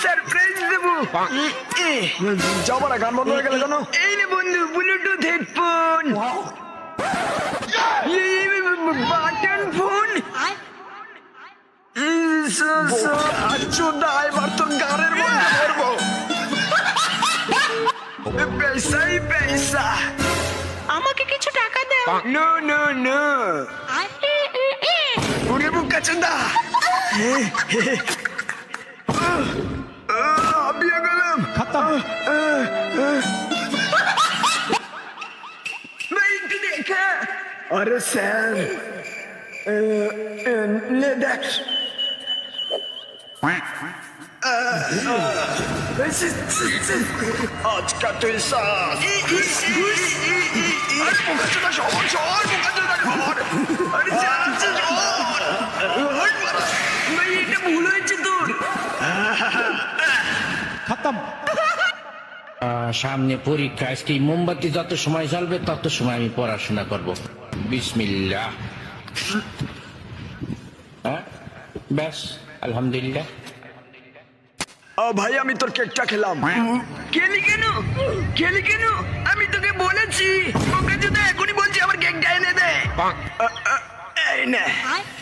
Surprise দেবো। যাবার গান বন্ধ হয়ে গেল কেন? এই রে বন্ধু, ব্লুটুথ হেডফোন, বাটন ফোন। এবার তোর গানের মধ্যে ধরবো। পয়সাই পয়সা। আমাকে কিছু টাকা দাও। নো নো নো, ওরে বুকা চন্দা। হাঁপিয়ে গেলাম। ভাই একটু দেখা। আরে স্যার লে দেখ। আজকা তুই সাস। আরে বুকা চন্দা সর সর, বুকা চন্দা সর। আরে চালাচ্ছে সর। ভাই এটা ভুল হয়েছে তোর। সামনে পরীক্ষা, আজকে এই মোমবাতি যত সময় জ্বলবে তত সময় আমি পড়াশোনা করব। বিসমিল্লাহ। হ্যাঁ ব্যাস, আলহামদুলিল্লাহ। ভাই আমি তোর কেকটা খেলাম। খেলি কেন? খেলি কেন? আমি তোকে বলেছি। ওকে যদি এখনই বলছি আমার কেকটা এনে দে। এই না,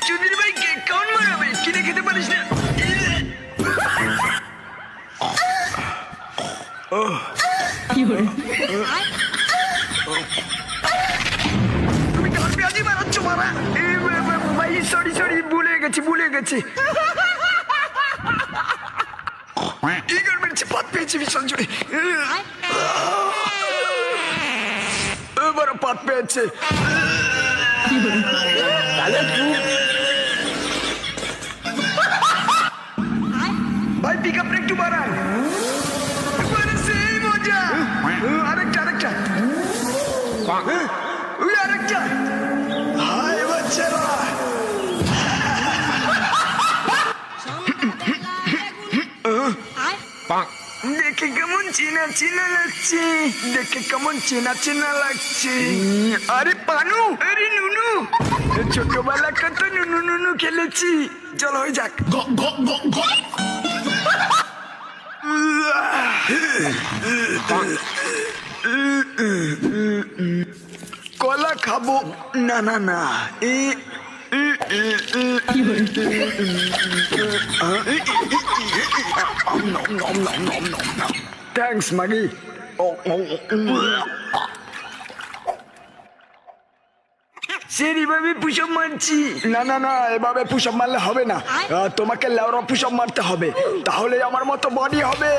চুদির ভাই কেক কেমন মারাবে? কিনে খেতে পারিস না? তুমি কার পেঁয়াজি বানাচ্ছ মারা? ভাই সরি সরি, ভুলে গেছি। টিগার মেরেছে, পাত পেয়েছি ভীষণ জোরে। এবারও পাত পেয়েছে। ভাই পিক আপটা একটু বাড়ান। এবারে সেই মজা। আরেকটা আরেকটা হাই বাচ্চারা, দেখে কেমন চেনা চেনা লাগছে। আরে পানু, আরে নুনু, ছোটবেলা কত নুনু নুনু খেলেছি। চল হয়ে যাক। কলা খাবো। না না না, থ্যাংকস মাগি। সেরিভাবে পুষপ মারছি। না না না, এভাবে পুশ আপ মারলে হবে না। তোমাকে লেওরা পুশ আপ মারতে হবে, তাহলে আমার মতো বডি হবে।